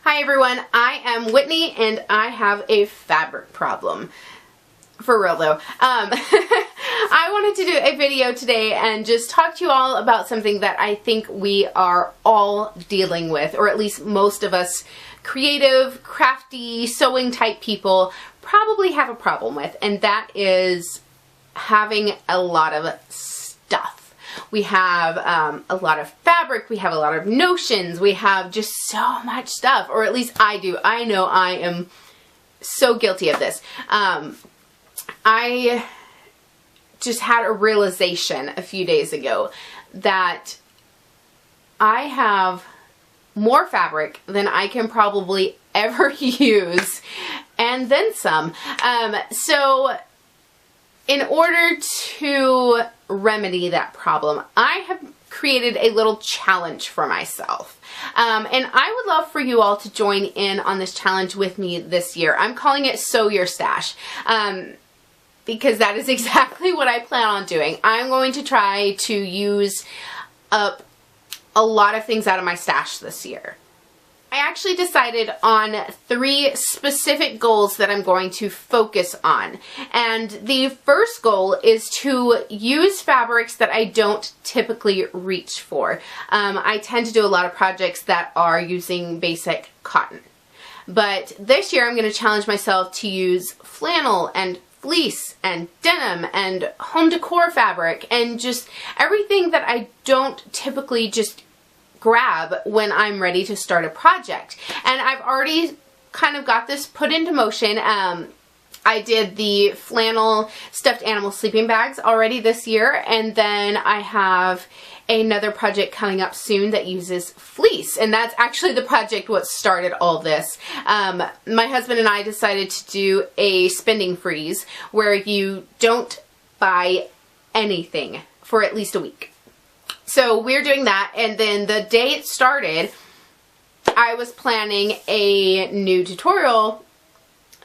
Hi everyone, I am Whitney and I have a fabric problem. For real though. I wanted to do a video today and just talk to you all about something that I think we are all dealing with, or at least most of us creative, crafty, sewing type people probably have a problem with, and that is having a lot of stuff. We have a lot of fabric, we have a lot of notions, we have just so much stuff, or at least I do. I know I am so guilty of this. I just had a realization a few days ago that I have more fabric than I can probably ever use, and then some. So in order to remedy that problem, I have created a little challenge for myself. And I would love for you all to join in on this challenge with me this year. I'm calling it Sew Your Stash. Because that is exactly what I plan on doing. I'm going to try to use up a lot of things out of my stash this year. I actually decided on 3 specific goals that I'm going to focus on. And the first goal is to use fabrics that I don't typically reach for. I tend to do a lot of projects that are using basic cotton. But this year I'm going to challenge myself to use flannel and fleece and denim and home decor fabric and just everything that I don't typically just grab when I'm ready to start a project. And I've already kind of got this put into motion. I did the flannel stuffed animal sleeping bags already this year, and then I have another project coming up soon that uses fleece, and that's actually the project what started all this. My husband and I decided to do a spending freeze where you don't buy anything for at least a week. So we're doing that, and then the day it started, I was planning a new tutorial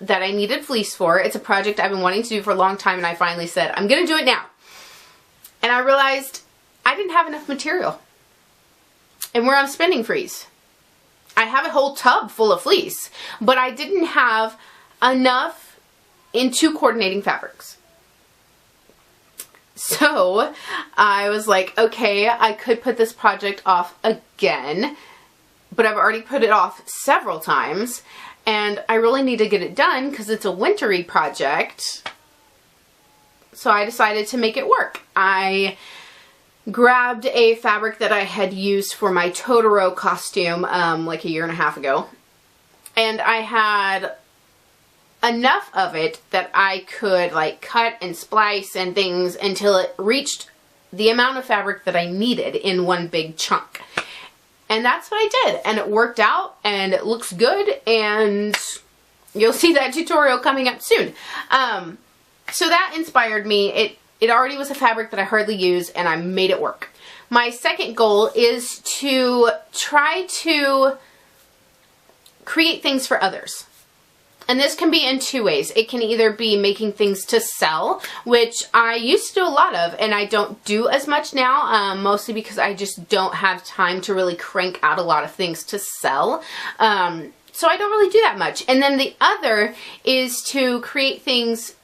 that I needed fleece for. It's a project I've been wanting to do for a long time, and I finally said, I'm gonna do it now. And I realized I didn't have enough material. And we're on spending freeze. I have a whole tub full of fleece, but I didn't have enough in 2 coordinating fabrics. So I was like, okay, I could put this project off again, but I've already put it off several times, and I really need to get it done because it's a wintry project. So I decided to make it work. I grabbed a fabric that I had used for my Totoro costume like a year and a half ago, and I had enough of it that I could like cut and splice and things until it reached the amount of fabric that I needed in one big chunk. And that's what I did, and it worked out, and it looks good, and you'll see that tutorial coming up soon. So that inspired me. It already was a fabric that I hardly use, and I made it work. My second goal is to try to create things for others. And this can be in 2 ways. It can either be making things to sell, which I used to do a lot of, and I don't do as much now, mostly because I just don't have time to really crank out a lot of things to sell. So I don't really do that much. And then the other is to create things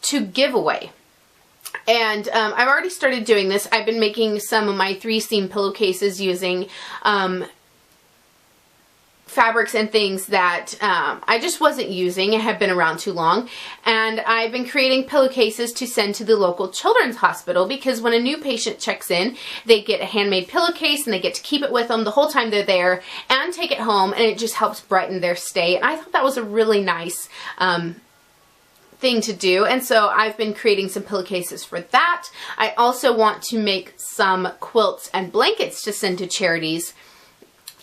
to give away. And I've already started doing this. I've been making some of my 3-seam pillowcases using fabrics and things that I just wasn't using and have been around too long. And I've been creating pillowcases to send to the local children's hospital, because when a new patient checks in, they get a handmade pillowcase and they get to keep it with them the whole time they're there and take it home, and it just helps brighten their stay. And I thought that was a really nice thing to do, and so I've been creating some pillowcases for that. I also want to make some quilts and blankets to send to charities,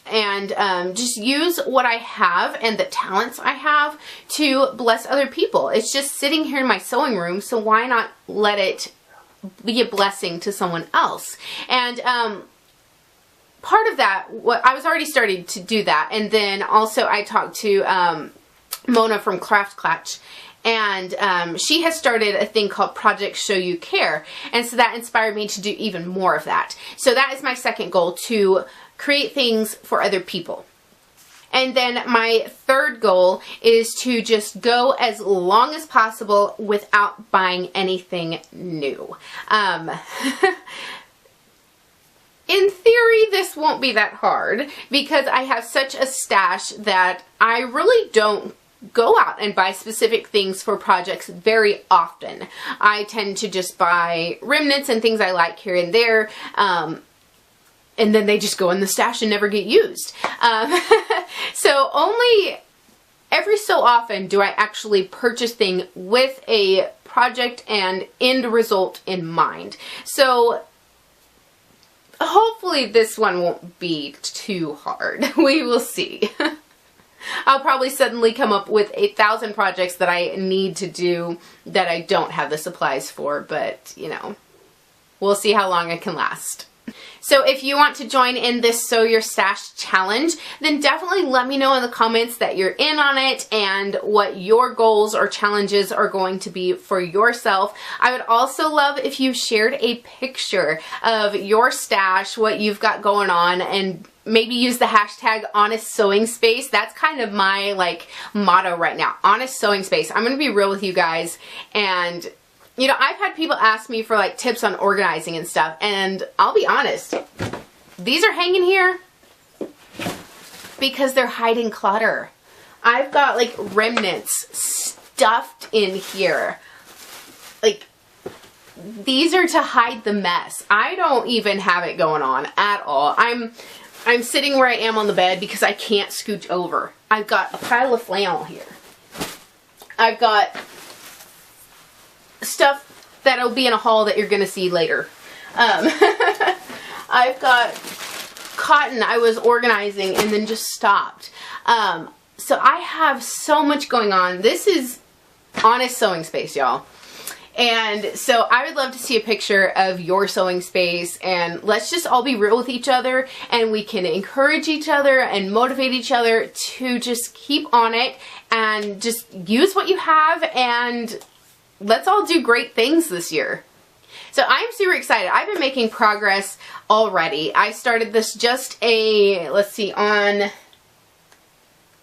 and just use what I have and the talents I have to bless other people. It's just sitting here in my sewing room, so why not let it be a blessing to someone else? And part of that, I was already starting to do that, and then also I talked to Mona from Craft Clutch, and she has started a thing called Project Show You Care, and so that inspired me to do even more of that. So that is my second goal, to create things for other people. And then my third goal is to just go as long as possible without buying anything new. In theory, this won't be that hard because I have such a stash that I really don't go out and buy specific things for projects very often. I tend to just buy remnants and things I like here and there, and then they just go in the stash and never get used. So only every so often do I actually purchase things with a project and end result in mind. So hopefully this one won't be too hard. We will see. I'll probably suddenly come up with 1,000 projects that I need to do that I don't have the supplies for, but you know, we'll see how long it can last. So if you want to join in this Sew Your Stash challenge, then definitely let me know in the comments that you're in on it and what your goals or challenges are going to be for yourself. I would also love if you shared a picture of your stash, what you've got going on, and maybe use the hashtag honest sewing space. That's kind of my like motto right now, honest sewing space. I'm gonna be real with you guys, and you know, I've had people ask me for like tips on organizing and stuff, and I'll be honest, these are hanging here because they're hiding clutter. I've got like remnants stuffed in here. Like, these are to hide the mess. I don't even have it going on at all. I'm sitting where I am on the bed because I can't scooch over. I've got a pile of flannel here. I've got stuff that'll be in a haul that you're gonna see later. I've got cotton I was organizing and then just stopped. So I have so much going on. This is honest sewing space, y'all. And so I would love to see a picture of your sewing space, and let's just all be real with each other, and we can encourage each other and motivate each other to just keep on it and just use what you have, and let's all do great things this year. So I'm super excited. I've been making progress already. I started this just let's see, on,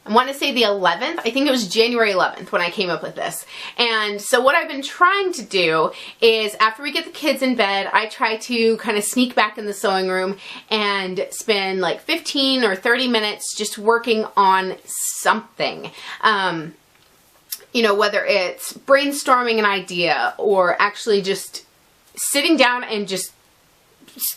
I want to say the 11th. I think it was January 11th when I came up with this. And so what I've been trying to do is after we get the kids in bed, I try to kind of sneak back in the sewing room and spend like 15 or 30 minutes just working on something. You know, whether it's brainstorming an idea or actually just sitting down and just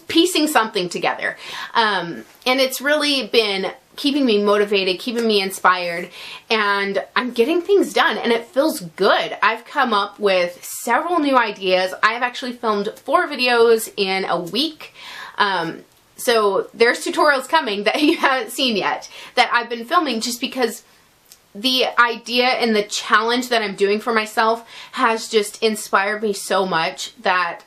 piecing something together. And it's really been keeping me motivated, keeping me inspired, and I'm getting things done and it feels good. I've come up with several new ideas. I've actually filmed 4 videos in a week. So there's tutorials coming that you haven't seen yet that I've been filming just because the idea and the challenge that I'm doing for myself has just inspired me so much that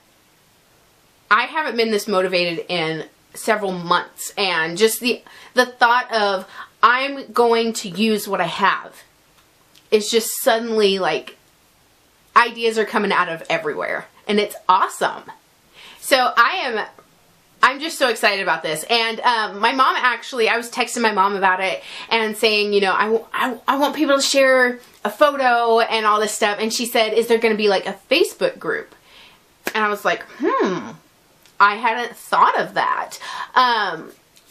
I haven't been this motivated in several months. And just the thought of I'm going to use what I have is just suddenly like ideas are coming out of everywhere, and it's awesome. So I'm just so excited about this. And my mom actually, I was texting my mom about it and saying, you know, I want people to share a photo and all this stuff. And she said, is there going to be like a Facebook group? And I was like, I hadn't thought of that.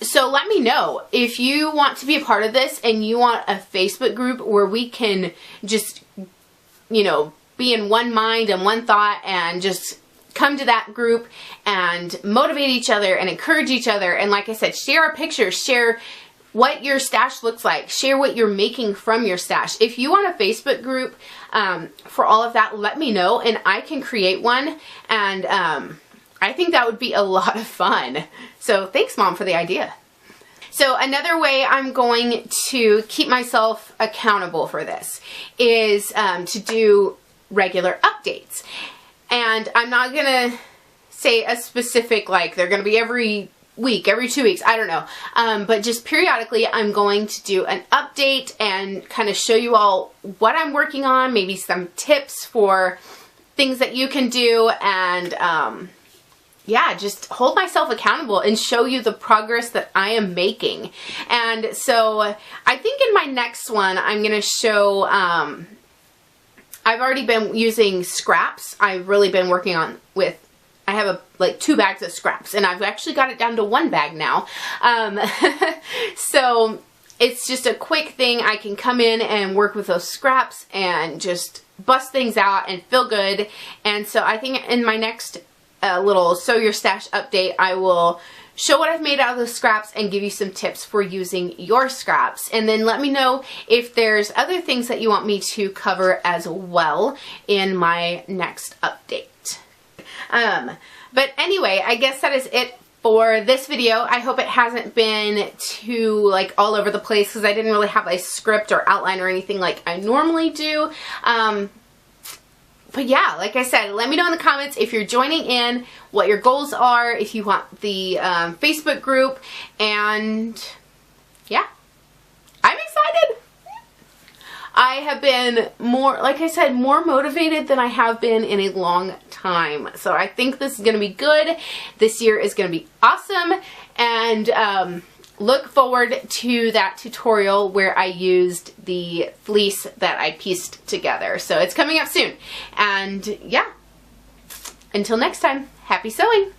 So let me know if you want to be a part of this and you want a Facebook group where we can just, you know, be in one mind and one thought and just come to that group and motivate each other and encourage each other. And like I said, share our pictures, share what your stash looks like, share what you're making from your stash. If you want a Facebook group for all of that, let me know and I can create one. And I think that would be a lot of fun. So thanks, Mom, for the idea. So another way I'm going to keep myself accountable for this is to do regular updates. And I'm not going to say a specific, like, they're going to be every week, every 2 weeks, I don't know. But just periodically, I'm going to do an update and kind of show you all what I'm working on, maybe some tips for things that you can do, and yeah, just hold myself accountable and show you the progress that I am making. And so I think in my next one, I'm going to show, I've already been using scraps. I've really been working on with, I have like 2 bags of scraps, and I've actually got it down to 1 bag now. So it's just a quick thing. I can come in and work with those scraps and just bust things out and feel good. And so I think in my next little Sew Your Stash update, I will show what I've made out of those scraps and give you some tips for using your scraps. And then let me know if there's other things that you want me to cover as well in my next update. But anyway, I guess that is it for this video. I hope it hasn't been too like all over the place, because I didn't really have a script or outline or anything like I normally do. But yeah, like I said, let me know in the comments if you're joining in, what your goals are, if you want the Facebook group, and yeah, I'm excited. I have been more, like I said, more motivated than I have been in a long time. So I think this is going to be good. This year is going to be awesome, and look forward to that tutorial where I used the fleece that I pieced together. So it's coming up soon. And yeah, until next time, happy sewing!